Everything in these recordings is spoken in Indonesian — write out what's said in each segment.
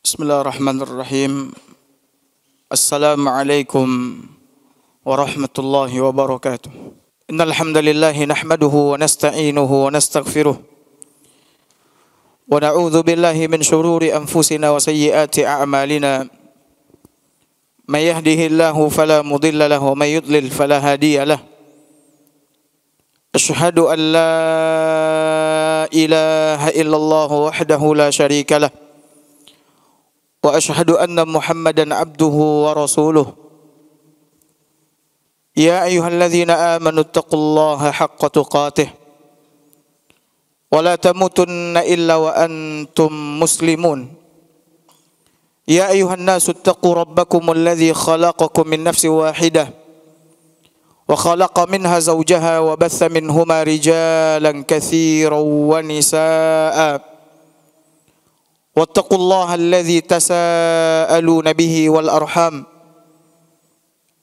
Bismillahirrahmanirrahim. Assalamualaikum warahmatullahi wabarakatuh. Innal hamdalillah nahmaduhu wa nasta'inuhu wa nastaghfiruh. Wa na'udzu billahi min shururi anfusina wa sayyiati a'malina. May yahdihillahu fala mudilla lahu wa may yudlil fala hadiya lahu. Asyhadu an la ilaha illallah wahdahu la syarika lah. Wa asyhadu anna Muhammadan abduhu wa rasuluh. Ya ayyuhalladzina amanu taqullaha haqqa tuqatih wa la tamutunna illa wa antum muslimun. Ya ayyuhan nasu taqu rabbakumul ladzi khalaqakum min nafsin wahidah wa khalaqa minha zawjaha wa batha minhuma rijalan katsiran wa nisaa'a. واتقوا الله الذي تساءلون به والأرحام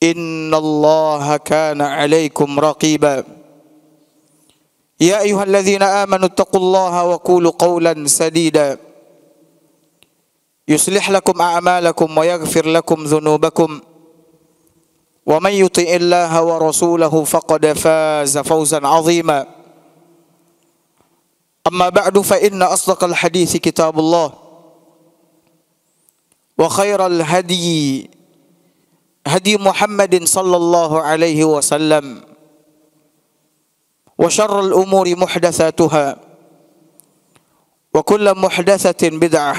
إن الله كان عليكم رقيبا يا أيها الذين آمنوا اتقوا الله وقولوا قولا سديدا يصلح لكم أعمالكم ويغفر لكم ذنوبكم ومن يطع الله ورسوله فقد فاز فوزا عظيما أما بعد فإن أصدق الحديث كتاب الله وخير الهدي هدي محمد صلى الله عليه وسلم وشر الأمور محدثاتها وكل محدثة بدعة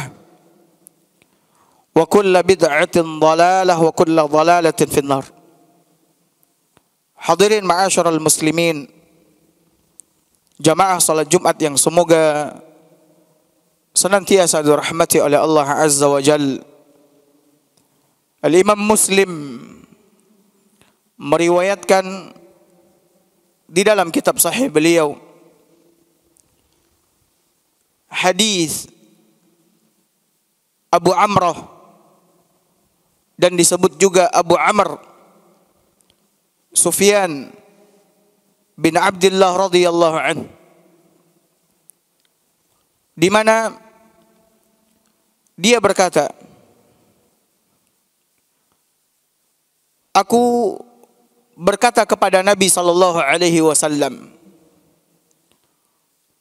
وكل بدعة ضلالة وكل ضلالة في النار. Hadirin ma'asyiral muslimin, jamaah salat Jumat yang semoga senantiasa dirahmati oleh Allah Azza wa Jalla. Al-Imam Muslim meriwayatkan di dalam kitab sahih beliau hadis Abu Amrah, dan disebut juga Abu Amr Sufyan bin Abdullah radhiyallahu anhu, di mana dia berkata, aku berkata kepada Nabi sallallahu alaihi wasallam,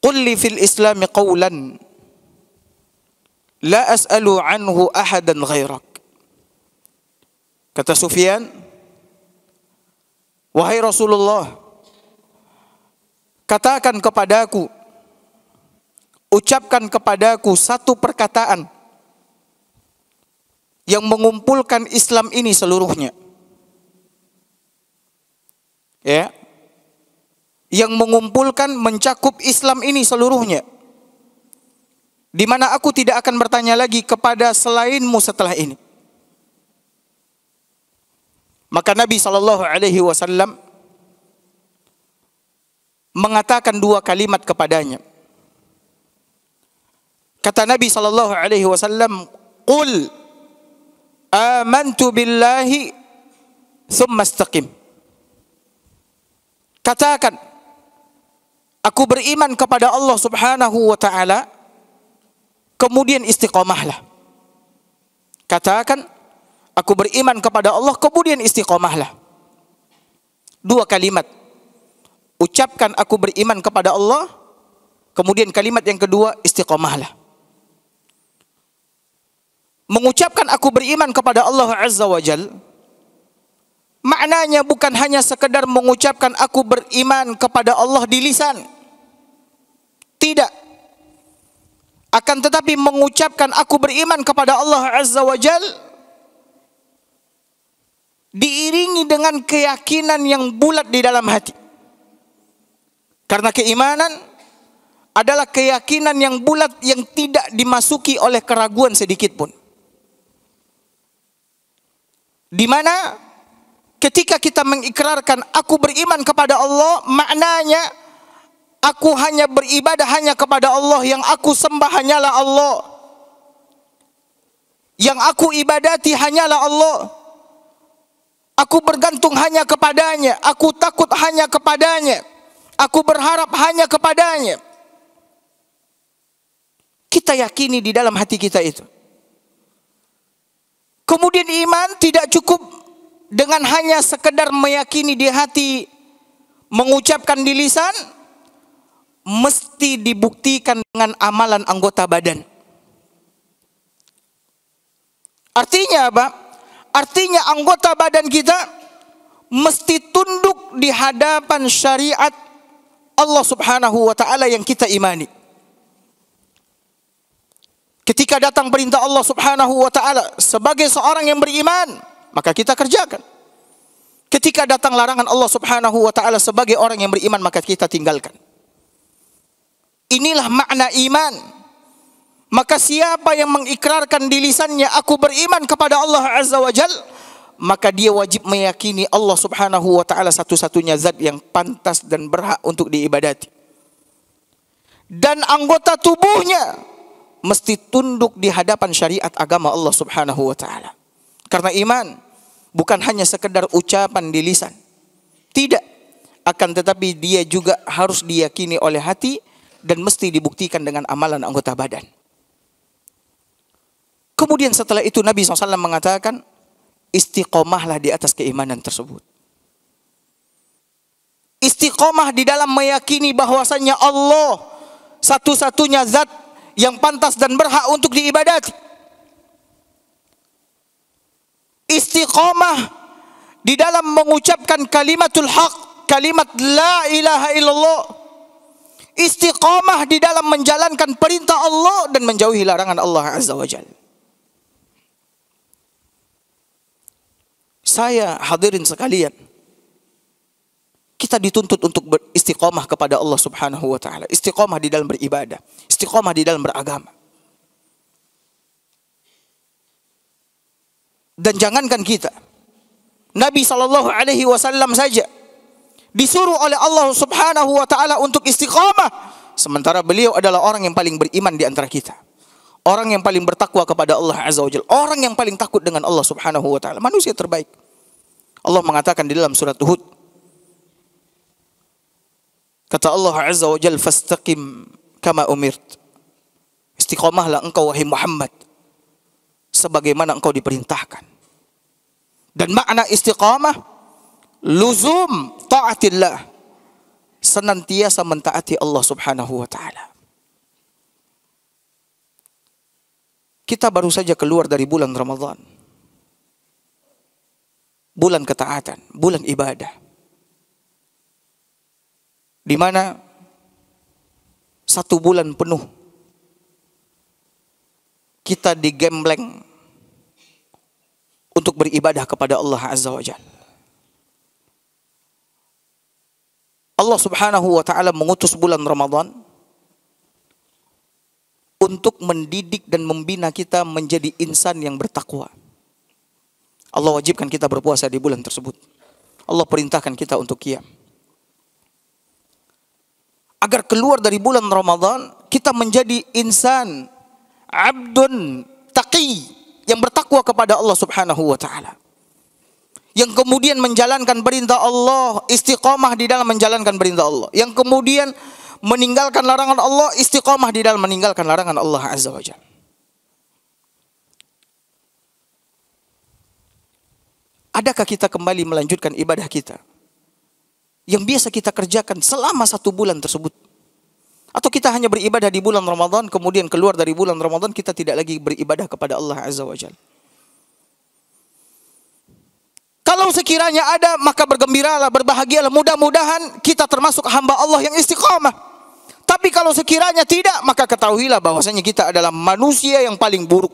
"Qul li fil Islam qawlan la as'alu anhu ahadan ghairak." Kata Sufyan, "Wahai Rasulullah, katakan kepadaku, ucapkan kepadaku satu perkataan yang mengumpulkan Islam ini seluruhnya." Ya, yang mengumpulkan, mencakup Islam ini seluruhnya, di mana aku tidak akan bertanya lagi kepada selainmu setelah ini. Maka Nabi sallallahu alaihi wasallam mengatakan dua kalimat kepadanya. Kata Nabi sallallahu alaihi wasallam, "Qul amantu billahi tsumma istaqim." Katakan, aku beriman kepada Allah Subhanahu wa taala, kemudian istiqomahlah. Katakan, aku beriman kepada Allah, kemudian istiqomahlah. Dua kalimat. Ucapkan aku beriman kepada Allah, kemudian kalimat yang kedua istiqomahlah. Mengucapkan aku beriman kepada Allah Azza wa Jalla, maknanya bukan hanya sekedar mengucapkan aku beriman kepada Allah di lisan. Tidak. Akan tetapi mengucapkan aku beriman kepada Allah Azza wa Jal diiringi dengan keyakinan yang bulat di dalam hati. Karena keimanan adalah keyakinan yang bulat yang tidak dimasuki oleh keraguan sedikit pun. Di mana ketika kita mengikrarkan aku beriman kepada Allah, maknanya aku hanya beribadah hanya kepada Allah, yang aku sembah hanyalah Allah, yang aku ibadati hanyalah Allah, aku bergantung hanya kepadanya, aku takut hanya kepadanya, aku berharap hanya kepadanya. Kita yakini di dalam hati kita itu. Kemudian iman tidak cukup dengan hanya sekedar meyakini di hati, mengucapkan di lisan, mesti dibuktikan dengan amalan anggota badan. Artinya apa? Artinya anggota badan kita mesti tunduk di hadapan syariat Allah Subhanahu wa ta'ala yang kita imani. Ketika datang perintah Allah Subhanahu wa ta'ala sebagai seorang yang beriman, maka kita kerjakan. Ketika datang larangan Allah Subhanahu wa ta'ala sebagai orang yang beriman, maka kita tinggalkan. Inilah makna iman. Maka siapa yang mengikrarkan di lisannya aku beriman kepada Allah Azza wa Jal, maka dia wajib meyakini Allah Subhanahu wa ta'ala satu-satunya zat yang pantas dan berhak untuk diibadati. Dan anggota tubuhnya mesti tunduk di hadapan syariat agama Allah Subhanahu wa ta'ala. Karena iman bukan hanya sekedar ucapan di lisan. Tidak. Akan tetapi dia juga harus diyakini oleh hati dan mesti dibuktikan dengan amalan anggota badan. Kemudian setelah itu Nabi SAW mengatakan, istiqomahlah di atas keimanan tersebut. Istiqomah di dalam meyakini bahwasannya Allah satu-satunya zat yang pantas dan berhak untuk diibadati. Istiqomah di dalam mengucapkan kalimatul haq, kalimat la ilaha illallah. Istiqomah di dalam menjalankan perintah Allah dan menjauhi larangan Allah Azza wa Jalla. Saya hadirin sekalian, kita dituntut untuk beristiqomah kepada Allah Subhanahu wa ta'ala. Istiqomah di dalam beribadah, istiqomah di dalam beragama. Dan jangankan kita, Nabi SAW saja disuruh oleh Allah Subhanahu wa ta'ala untuk istiqomah, sementara beliau adalah orang yang paling beriman di antara kita. Orang yang paling bertakwa kepada Allah Azza wa Jalla. Orang yang paling takut dengan Allah Subhanahu wa ta'ala. Manusia terbaik. Allah mengatakan di dalam surat Hud. Kata Allah Azza wa Jalla, fastaqim kama umirt. Istiqomahlah engkau wahai Muhammad sebagaimana engkau diperintahkan. Dan makna istiqamah, luzum ta'atillah. Senantiasa mentaati Allah Subhanahu wa ta'ala. Kita baru saja keluar dari bulan Ramadan. Bulan ketaatan, bulan ibadah. Di mana 1 bulan penuh kita digembleng untuk beribadah kepada Allah Azza wa Jalla. Allah Subhanahu wa ta'ala mengutus bulan Ramadan untuk mendidik dan membina kita menjadi insan yang bertakwa. Allah wajibkan kita berpuasa di bulan tersebut. Allah perintahkan kita untuk qiyam. Agar keluar dari bulan Ramadan, kita menjadi insan abdun taqi, yang bertakwa kepada Allah Subhanahu wa ta'ala. Yang kemudian menjalankan perintah Allah, istiqamah di dalam menjalankan perintah Allah. Yang kemudian meninggalkan larangan Allah, istiqamah di dalam meninggalkan larangan Allah Azza wa Jalla. Adakah kita kembali melanjutkan ibadah kita yang biasa kita kerjakan selama 1 bulan tersebut? Atau kita hanya beribadah di bulan Ramadan, kemudian keluar dari bulan Ramadan kita tidak lagi beribadah kepada Allah Azza wa Jalla? Kalau sekiranya ada, maka bergembiralah, berbahagialah. Mudah-mudahan kita termasuk hamba Allah yang istiqamah. Tapi kalau sekiranya tidak, maka ketahuilah bahwasanya kita adalah manusia yang paling buruk.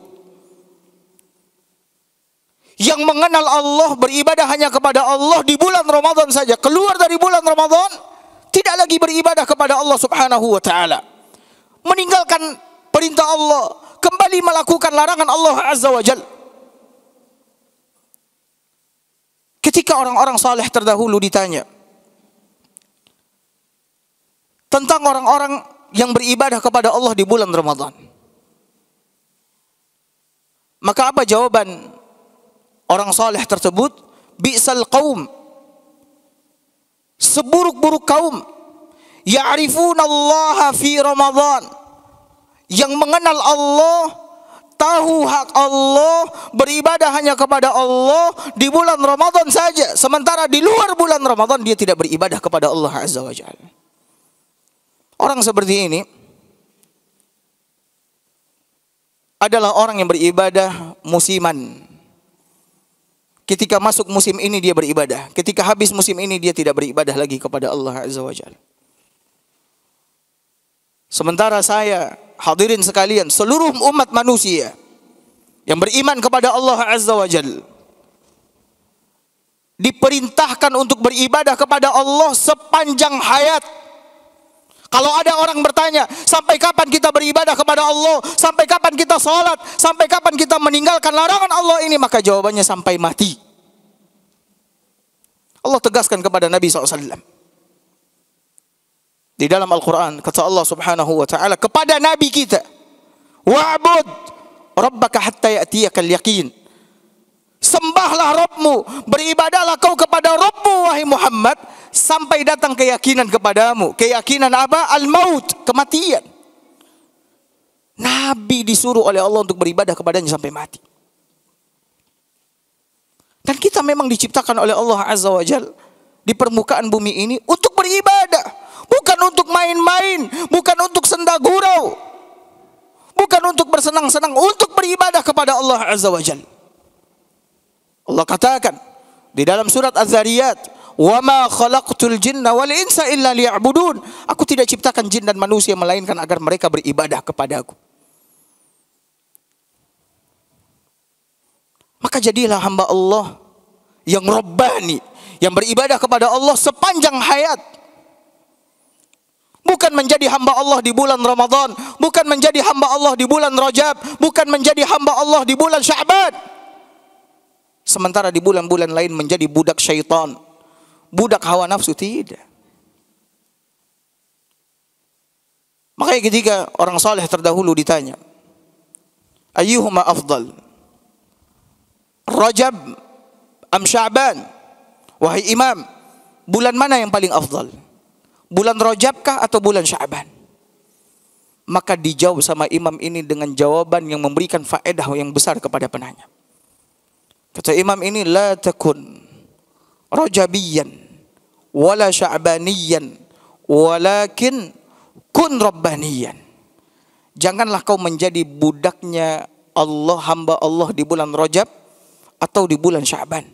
Yang mengenal Allah, beribadah hanya kepada Allah di bulan Ramadan saja. Keluar dari bulan Ramadan, tidak lagi beribadah kepada Allah Subhanahu wa ta'ala. Meninggalkan perintah Allah, kembali melakukan larangan Allah Azza wa Jalla. Ketika orang-orang saleh terdahulu ditanya tentang orang-orang yang beribadah kepada Allah di bulan Ramadan, maka apa jawaban orang saleh tersebut? Bi'sal qaum, seburuk-buruk kaum, ya'rifuna Allah fi Ramadan, yang mengenal Allah tahu hak Allah, beribadah hanya kepada Allah di bulan Ramadan saja, sementara di luar bulan Ramadan dia tidak beribadah kepada Allah Azza wa Jalla. Orang seperti ini adalah orang yang beribadah musiman. Ketika masuk musim ini dia beribadah, ketika habis musim ini dia tidak beribadah lagi kepada Allah Azza wa Jalla. Sementara saya, hadirin sekalian, seluruh umat manusia yang beriman kepada Allah Azza wa Jalla diperintahkan untuk beribadah kepada Allah sepanjang hayat. Kalau ada orang bertanya, sampai kapan kita beribadah kepada Allah? Sampai kapan kita salat? Sampai kapan kita meninggalkan larangan Allah ini? Maka jawabannya sampai mati. Allah tegaskan kepada Nabi SAW. Di dalam Al-Quran, kata Allah Subhanahu wa ta'ala kepada Nabi kita, wa'bud rabbaka hatta ya'tiyakal yaqin. Sembahlah Rabbmu, beribadahlah kau kepada Rabbmu wahai Muhammad, sampai datang keyakinan kepadamu. Keyakinan apa? Al-maut, kematian. Nabi disuruh oleh Allah untuk beribadah kepadanya sampai mati. Dan kita memang diciptakan oleh Allah Azza wa Jalla di permukaan bumi ini untuk beribadah. Bukan untuk main-main, bukan untuk senda gurau, bukan untuk bersenang-senang, untuk beribadah kepada Allah Azza wa Jalla. Allah katakan di dalam surat Az-Zariyat, "Wa ma khalaqtul jinna wal insa illa liya'budun." Aku tidak ciptakan jin dan manusia melainkan agar mereka beribadah kepadaku. Maka jadilah hamba Allah yang Rabbani, yang beribadah kepada Allah sepanjang hayat. Bukan menjadi hamba Allah di bulan Ramadan, bukan menjadi hamba Allah di bulan Rajab, bukan menjadi hamba Allah di bulan Sya'ban. Sementara di bulan-bulan lain menjadi budak syaitan, budak hawa nafsu, tidak. Makanya ketika orang saleh terdahulu ditanya, ayyuhuma afdal, Rajab am Sya'ban? Wahai imam, bulan mana yang paling afdal? Bulan Rajab kah atau bulan Sya'ban? Maka dijawab sama imam ini dengan jawaban yang memberikan faedah yang besar kepada penanya. Kata imam ini, la takun Rajabiyan wala Sya'baniyan walakin kun Rabbaniyan. Janganlah kau menjadi budaknya Allah, hamba Allah di bulan Rajab atau di bulan Sya'ban,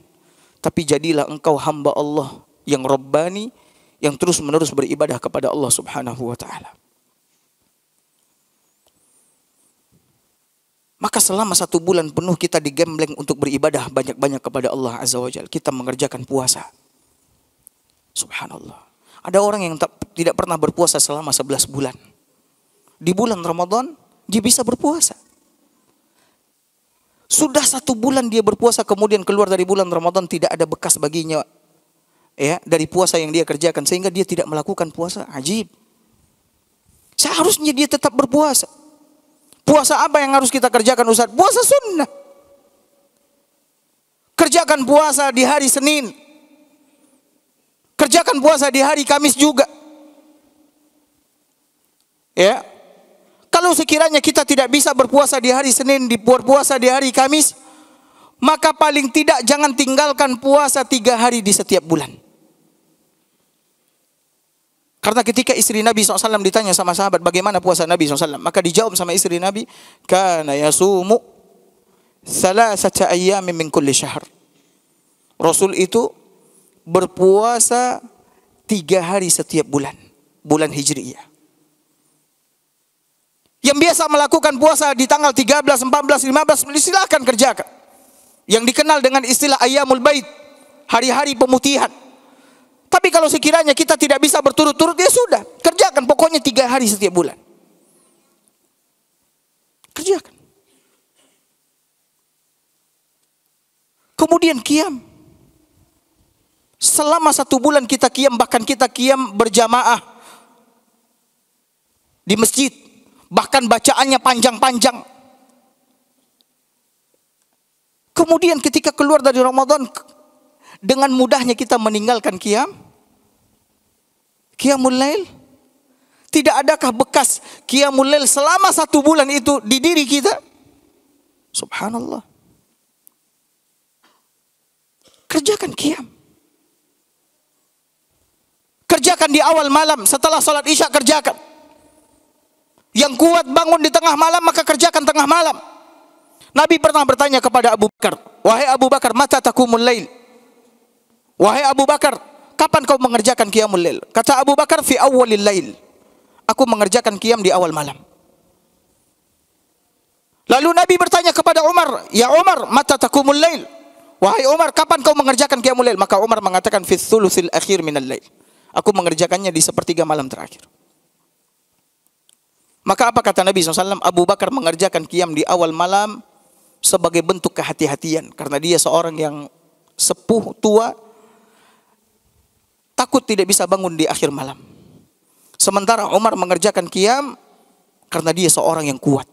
tapi jadilah engkau hamba Allah yang Rabbani, yang terus menerus beribadah kepada Allah Subhanahu wa ta'ala. Maka selama 1 bulan penuh kita digembleng untuk beribadah banyak-banyak kepada Allah Azza wa Jalla. Kita mengerjakan puasa. Subhanallah. Ada orang yang tidak pernah berpuasa selama 11 bulan. Di bulan Ramadan dia bisa berpuasa. Sudah 1 bulan dia berpuasa, kemudian keluar dari bulan Ramadan tidak ada bekas baginya, ya, dari puasa yang dia kerjakan, sehingga dia tidak melakukan puasa. Ajib. Seharusnya dia tetap berpuasa. Puasa apa yang harus kita kerjakan, Ustaz? Puasa sunnah. Kerjakan puasa di hari Senin. Kerjakan puasa di hari Kamis juga. Ya. Kalau sekiranya kita tidak bisa berpuasa di hari Senin, berpuasa di hari Kamis, maka paling tidak jangan tinggalkan puasa 3 hari di setiap bulan. Karena ketika istri Nabi SAW ditanya sama sahabat bagaimana puasa Nabi SAW, maka dijawab sama istri Nabi, kana yasumu thalathata ayyamin min kulli syahr. Rasul itu berpuasa 3 hari setiap bulan, bulan Hijriyah. Yang biasa melakukan puasa di tanggal 13, 14, 15, silakan kerjakan. Yang dikenal dengan istilah Ayyamul Bait, hari-hari pemutihan. Tapi kalau sekiranya kita tidak bisa berturut-turut, ya sudah, kerjakan pokoknya 3 hari setiap bulan. Kerjakan. Kemudian qiyam. Selama 1 bulan kita qiyam, bahkan kita qiyam berjamaah di masjid. Bahkan bacaannya panjang-panjang. Kemudian ketika keluar dari Ramadan, dengan mudahnya kita meninggalkan qiyamul lail. Tidak adakah bekas qiyamul lail selama 1 bulan itu di diri kita? Subhanallah. Kerjakan qiyam. Kerjakan di awal malam, setelah sholat isya kerjakan. Yang kuat bangun di tengah malam, maka kerjakan tengah malam. Nabi pernah bertanya kepada Abu Bakar, wahai Abu Bakar, mata taqumul lail? Wahai Abu Bakar, kapan kau mengerjakan qiyamul lail? Kata Abu Bakar, fi awwalil lail. Aku mengerjakan qiyam di awal malam. Lalu Nabi bertanya kepada Umar, ya Umar, mata taqumul lail? Wahai Umar, kapan kau mengerjakan qiyamul lail? Maka Umar mengatakan, fi thulutsil akhir minal lail. Aku mengerjakannya di sepertiga malam terakhir. Maka apa kata Nabi SAW? Abu Bakar mengerjakan qiyam di awal malam sebagai bentuk kehati-hatian. Karena dia seorang yang sepuh, tua, takut tidak bisa bangun di akhir malam. Sementara Umar mengerjakan qiyam karena dia seorang yang kuat.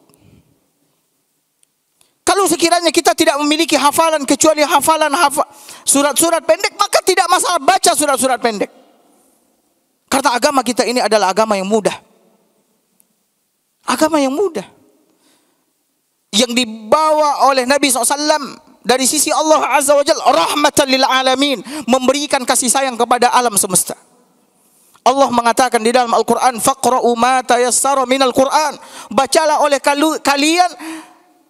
Kalau sekiranya kita tidak memiliki hafalan kecuali hafalan surat-surat pendek, maka tidak masalah baca surat-surat pendek. Karena agama kita ini adalah agama yang mudah. Agama yang mudah. Yang dibawa oleh Nabi SAW dari sisi Allah Azza wa Jalla, rahmatan lil alamin, memberikan kasih sayang kepada alam semesta. Allah mengatakan di dalam Al-Quran, faqra'u ma tayassara minal Quran. Bacalah oleh kalian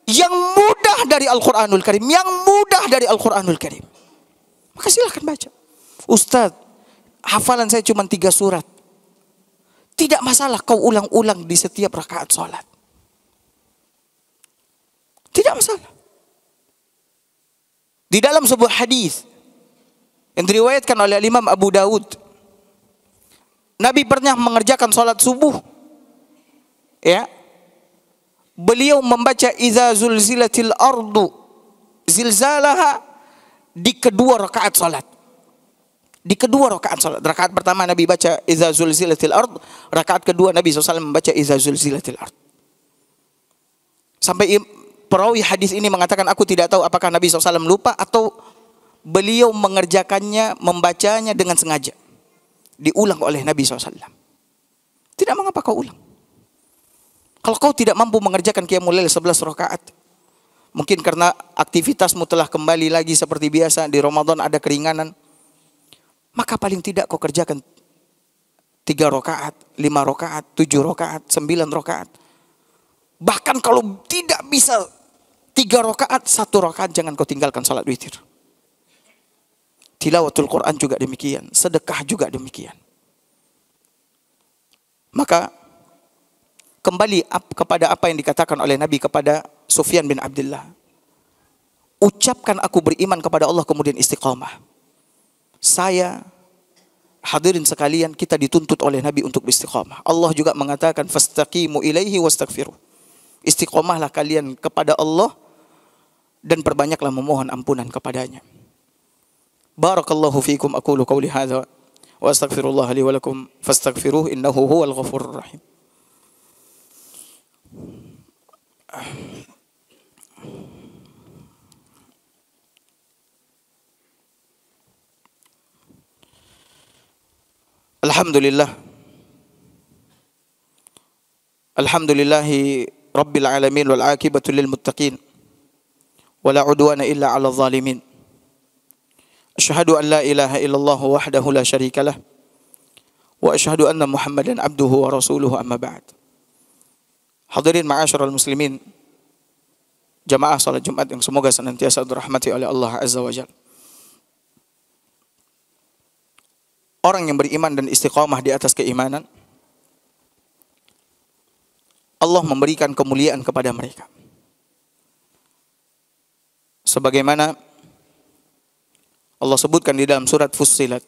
yang mudah dari Al-Quranul Karim. Yang mudah dari Al-Quranul Karim. Maka silahkan baca. Ustaz, hafalan saya cuma 3 surat. Tidak masalah kau ulang-ulang di setiap rakaat sholat. Tidak masalah. Di dalam sebuah hadis yang diriwayatkan oleh Imam Abu Dawud, Nabi pernah mengerjakan sholat subuh. Ya. Beliau membaca Iza zulzilatil ardu zilzalaha di kedua rakaat sholat. Di kedua rakaat salat. Rakaat pertama Nabi baca Iza zulzilatil ard, rakaat kedua Nabi SAW membaca Iza zulzilatil ard. Sampai perawi hadis ini mengatakan, aku tidak tahu apakah Nabi SAW lupa atau beliau mengerjakannya, membacanya dengan sengaja. Diulang oleh Nabi SAW. Tidak mengapa kau ulang. Kalau kau tidak mampu mengerjakan qiyamul lail 11 rakaat, mungkin karena aktivitasmu telah kembali lagi seperti biasa, di Ramadan ada keringanan, maka paling tidak kau kerjakan 3 rakaat, 5 rakaat, 7 rakaat, 9 rakaat. Bahkan kalau tidak bisa 3 rakaat, 1 rakaat jangan kau tinggalkan salat witir. Tilawatul Quran juga demikian, sedekah juga demikian. Maka kembali kepada apa yang dikatakan oleh Nabi kepada Sufyan bin Abdullah. Ucapkan aku beriman kepada Allah kemudian istiqamah. Saya, hadirin sekalian, kita dituntut oleh Nabi untuk istiqamah. Allah juga mengatakan fastaqimu ilaihi wastaghfiruh. Istiqamahlah kalian kepada Allah dan perbanyaklah memohon ampunan kepadanya. Barakallahu fiikum, aqulu qawli hadza wa astaghfirullah li wa lakum fastaghfiruh innahu huwal ghafurur rahim. Alhamdulillah. Alhamdulillahi Rabbil alamin wal aqibatu lil muttaqin. Wala udwana illa 'alal zalimin. Asyhadu an la ilaha illallah wahdahu la syarikalah. Wa asyhadu anna Muhammadan abduhu wa rasuluhu amma ba'd. Hadirin ma'asyiral muslimin, jamaah salat Jumat yang semoga senantiasa dirahmati oleh Allah Azza wa Jalla. Orang yang beriman dan istiqamah di atas keimanan, Allah memberikan kemuliaan kepada mereka. Sebagaimana Allah sebutkan di dalam surat Fussilat,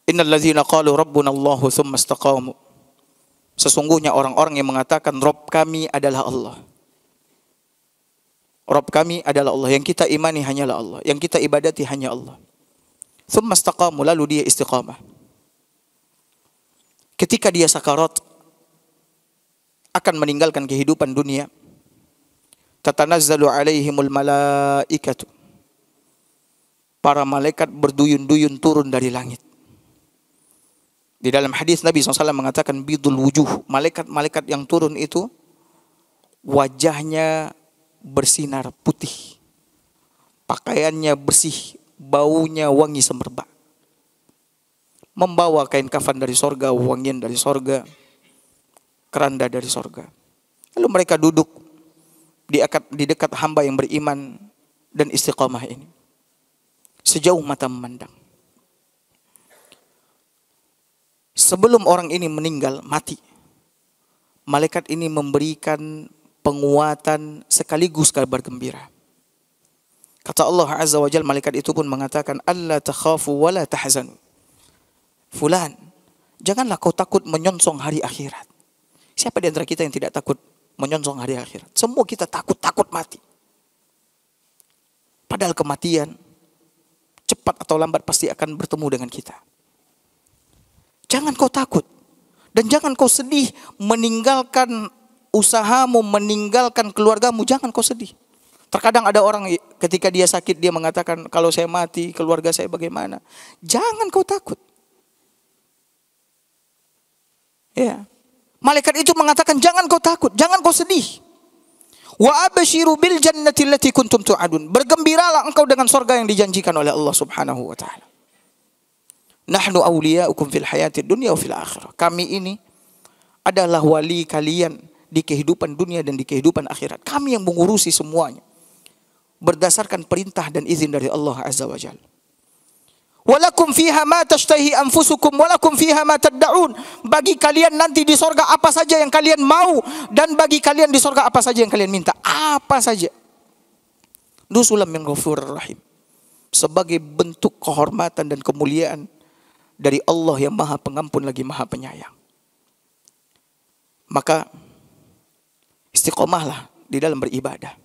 Innal ladzina qalu rabbuna Allahu tsumma istaqamu. Sesungguhnya orang-orang yang mengatakan Rabb kami adalah Allah. Rabb kami adalah Allah. Yang kita imani hanyalah Allah. Yang kita ibadati hanya Allah. Tsumma istaqamu, lalu dia istiqamah. Ketika dia sakarat, akan meninggalkan kehidupan dunia, tatanazzalu alaihimul malaikatu. Para malaikat berduyun-duyun turun dari langit. Di dalam hadis Nabi SAW mengatakan bidul wujuh, malaikat-malaikat yang turun itu wajahnya bersinar putih, pakaiannya bersih, baunya wangi semerbak, membawa kain kafan dari sorga, wangian dari sorga, keranda dari sorga. Lalu mereka duduk di dekat hamba yang beriman dan istiqamah ini, sejauh mata memandang. Sebelum orang ini meninggal, mati, malaikat ini memberikan penguatan sekaligus kabar gembira. Kata Allah Azza wa Jalla, malaikat itu pun mengatakan, "Alla takhafu wa la tahzanu." Fulan, janganlah kau takut menyongsong hari akhirat. Siapa di antara kita yang tidak takut menyongsong hari akhirat? Semua kita takut mati. Padahal kematian cepat atau lambat pasti akan bertemu dengan kita. Jangan kau takut dan jangan kau sedih meninggalkan usahamu, meninggalkan keluargamu. Jangan kau sedih. Terkadang ada orang ketika dia sakit dia mengatakan, kalau saya mati keluarga saya bagaimana? Jangan kau takut. Ya. Malaikat itu mengatakan jangan kau takut, jangan kau sedih. Wa abshiru bil jannati allati kuntum tu'adun. Bergembiralah engkau dengan surga yang dijanjikan oleh Allah Subhanahu wa taala. Nahnu awliya'ukum fil hayatid dunya wa fil akhirah. Kami ini adalah wali kalian di kehidupan dunia dan di kehidupan akhirat. Kami yang mengurusi semuanya berdasarkan perintah dan izin dari Allah Azza wa Jalla. Walakum fiha ma tashtahi anfusukum walakum fiha ma tad'un. Bagi kalian nanti di sorga apa saja yang kalian mau, dan bagi kalian di sorga apa saja yang kalian minta. Apa saja. Nuzulan min ghafurur rahim. Sebagai bentuk kehormatan dan kemuliaan dari Allah yang Maha Pengampun lagi Maha Penyayang. Maka istiqomahlah di dalam beribadah.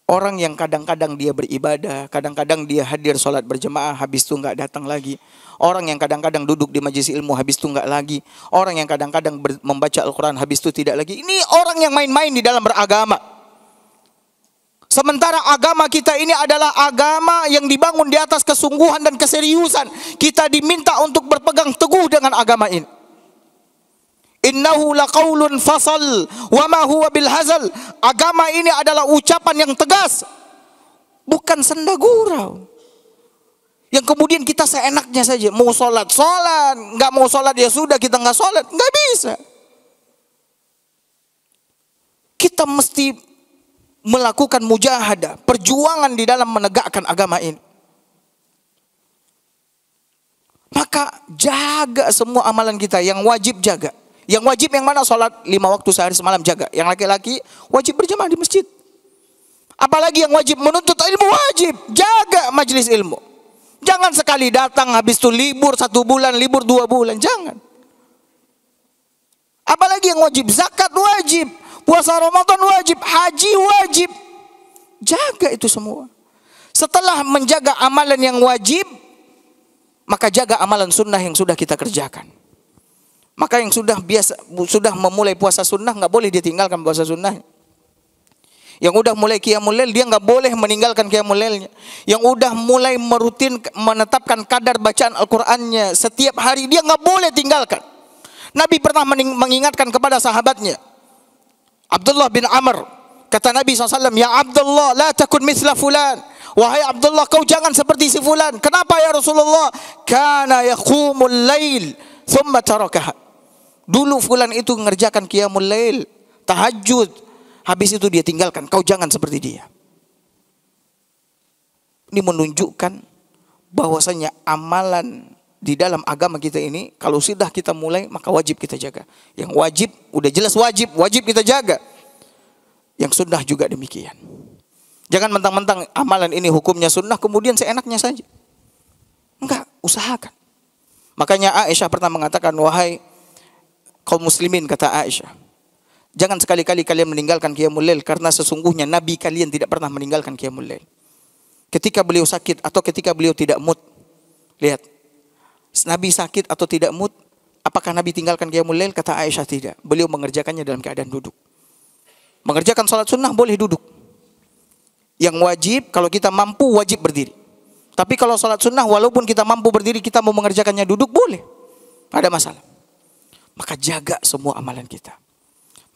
Orang yang kadang-kadang dia beribadah, kadang-kadang dia hadir sholat berjemaah, habis itu nggak datang lagi. Orang yang kadang-kadang duduk di majelis ilmu, habis itu nggak lagi. Orang yang kadang-kadang membaca Al-Quran, habis itu tidak lagi. Ini orang yang main-main di dalam beragama. Sementara agama kita ini adalah agama yang dibangun di atas kesungguhan dan keseriusan. Kita diminta untuk berpegang teguh dengan agama ini. Innahu laqaulun fasal wa ma huwa bil hazal. Agama ini adalah ucapan yang tegas, bukan senda gurau. Yang kemudian kita seenaknya saja, mau sholat, nggak mau sholat ya sudah kita nggak sholat, nggak bisa. Kita mesti melakukan mujahadah, perjuangan di dalam menegakkan agama ini. Maka jaga semua amalan kita, yang wajib jaga. Yang wajib yang mana? Sholat 5 waktu sehari semalam jaga. Yang laki-laki wajib berjamaah di masjid. Apalagi yang wajib menuntut ilmu, wajib jaga majelis ilmu. Jangan sekali datang habis itu libur 1 bulan, libur 2 bulan, jangan. Apalagi yang wajib, zakat wajib, puasa Ramadan wajib, haji wajib. Jaga itu semua. Setelah menjaga amalan yang wajib, maka jaga amalan sunnah yang sudah kita kerjakan. Maka yang sudah memulai puasa sunnah, nggak boleh dia tinggalkan puasa sunnah. Yang udah mulai qiyamul lail, dia nggak boleh meninggalkan qiyamul lailnya. Yang udah mulai menetapkan kadar bacaan Al-Qur'annya setiap hari, dia nggak boleh tinggalkan. Nabi pernah mengingatkan kepada sahabatnya, Abdullah bin Amr, kata Nabi SAW, "Ya Abdullah, la takun mithla fulan." Wahai Abdullah, kau jangan seperti si fulan. Kenapa ya Rasulullah? Kana yaqumul lail thumma tarakaha. Dulu fulan itu mengerjakan qiyamul lail, tahajud, habis itu dia tinggalkan. Kau jangan seperti dia. Ini menunjukkan bahwasanya amalan di dalam agama kita ini, kalau sudah kita mulai, maka wajib kita jaga. Yang wajib, udah jelas wajib kita jaga. Yang sunnah juga demikian. Jangan mentang-mentang amalan ini hukumnya sunnah, kemudian seenaknya saja. Enggak, usahakan. Makanya Aisyah pernah mengatakan, wahai kaum muslimin, kata Aisyah, jangan sekali-kali kalian meninggalkan qiyamul lail, karena sesungguhnya Nabi kalian tidak pernah meninggalkan qiyamul lail. Ketika beliau sakit atau ketika beliau tidak mood, lihat, Nabi sakit atau tidak mood, apakah Nabi tinggalkan qiyamul lail? Kata Aisyah tidak. Beliau mengerjakannya dalam keadaan duduk. Mengerjakan salat sunnah boleh duduk. Yang wajib, kalau kita mampu wajib berdiri. Tapi kalau salat sunnah, walaupun kita mampu berdiri, kita mau mengerjakannya duduk, boleh. Ada masalah. Maka jaga semua amalan kita.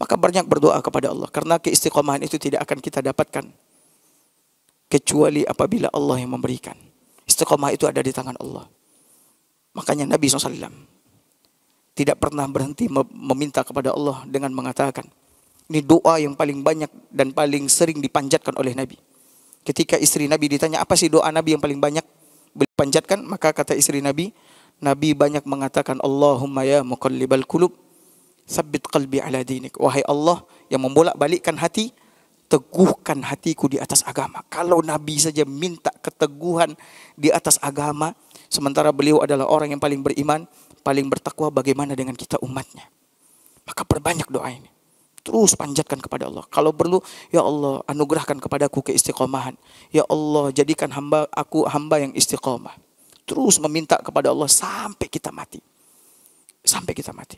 Maka banyak berdoa kepada Allah, karena keistiqomahan itu tidak akan kita dapatkan kecuali apabila Allah yang memberikan. Istiqomah itu ada di tangan Allah. Makanya Nabi SAW tidak pernah berhenti meminta kepada Allah dengan mengatakan, ini doa yang paling banyak dan paling sering dipanjatkan oleh Nabi. Ketika istri Nabi ditanya, apa sih doa Nabi yang paling banyak beliau panjatkan? Maka kata istri Nabi, Nabi banyak mengatakan, Allahumma ya muqallibal qulub, tsabbit qalbi ala dinik. Wahai Allah yang membolak-balikkan hati, teguhkan hatiku di atas agama. Kalau Nabi saja minta keteguhan di atas agama, sementara beliau adalah orang yang paling beriman, paling bertakwa, bagaimana dengan kita umatnya? Maka perbanyak doa ini. Terus panjatkan kepada Allah. Kalau perlu, ya Allah, anugerahkan kepadaku keistiqomahan. Ya Allah, jadikan aku hamba yang istiqomah. Terus meminta kepada Allah sampai kita mati. Sampai kita mati.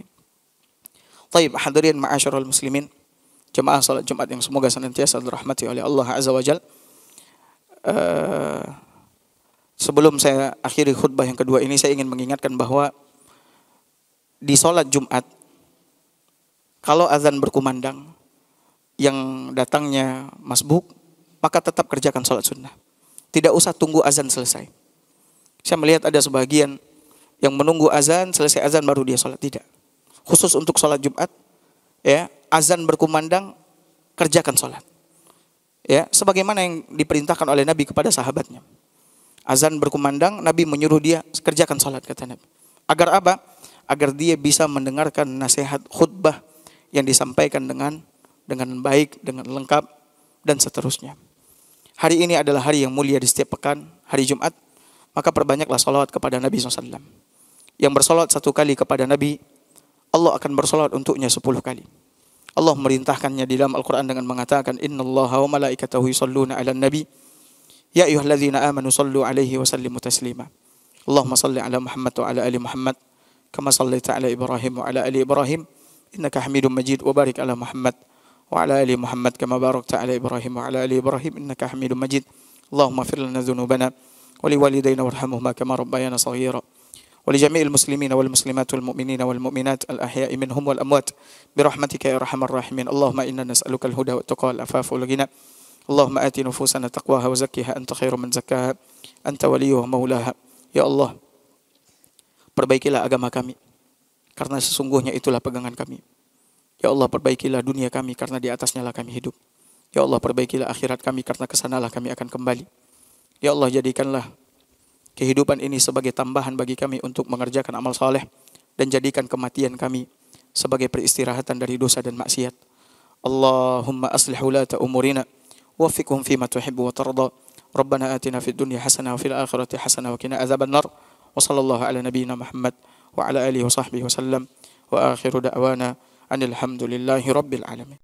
Taib, hadirin ma'asyarul muslimin, jemaah salat Jumat yang semoga senantiasa dirahmati oleh Allah Azza wa Jalla. Sebelum saya akhiri khutbah yang kedua ini, saya ingin mengingatkan bahwa di salat Jumat, kalau azan berkumandang yang datangnya masbuk, maka tetap kerjakan salat sunnah. Tidak usah tunggu azan selesai. Saya melihat ada sebagian yang menunggu azan, selesai azan baru dia salat. Tidak. Khusus untuk salat Jumat, ya, azan berkumandang, kerjakan salat. Ya, sebagaimana yang diperintahkan oleh Nabi kepada sahabatnya. Azan berkumandang, Nabi menyuruh dia kerjakan salat, kata Nabi. Agar apa? Agar dia bisa mendengarkan nasihat khutbah yang disampaikan dengan baik, dengan lengkap, dan seterusnya. Hari ini adalah hari yang mulia di setiap pekan, hari Jumat. Maka perbanyaklah salawat kepada Nabi SAW. Yang bersalawat 1 kali kepada Nabi, Allah akan bersalawat untuknya 10 kali. Allah merintahkannya di dalam Al-Quran dengan mengatakan, Innallaha wa malaikatahu yusalluna ala nabi, ya ayyuhalladzina amanu sallu alaihi wa sallimu taslima. Allahumma salli ala Muhammad wa ala ali Muhammad, kama sallaita ala Ibrahim wa ala ali Ibrahim, innaka hamidun majid, wa barik ala Muhammad wa ala ali Muhammad, kama barakta ala Ibrahim wa ala ali Ibrahim, innaka hamidun majid. Allahumma fir lana dhunubana wa liwalidayna warhamhuma kama rabbayana saghira. ولجميع المسلمين والمسلمات والمؤمنين والمؤمنات الأحياء منهم والأموات برحمتك يا أرحم الراحمين. اللهم إنا نسألك الهدى والتقى والعفاف والغنى. اللهم آت نفوسنا تقواها وزكها أنت خير من زكاها أنت وليها ومولاها. Ya Allah, perbaikilah agama kami, karena sesungguhnya itulah pegangan kami. Ya Allah, perbaikilah dunia kami, karena di atasnya lah kami hidup. Ya Allah, perbaikilah akhirat kami, karena kesanalah kami akan kembali. Ya Allah, jadikanlah kehidupan ini sebagai tambahan bagi kami untuk mengerjakan amal saleh, dan jadikan kematian kami sebagai peristirahatan dari dosa dan maksiat. Allahumma aslih ulata umurina wafiqhum fima tuhibbu wa tarda. Rabbana atina fid dunya hasanah wa fil akhirati hasanah wa qina adzaban nar. Wa sallallahu ala nabiyyina Muhammad wa ala alihi wa sahbihi wa sallam. Wa akhiru da'wana anil hamdulillahi rabbil alamin.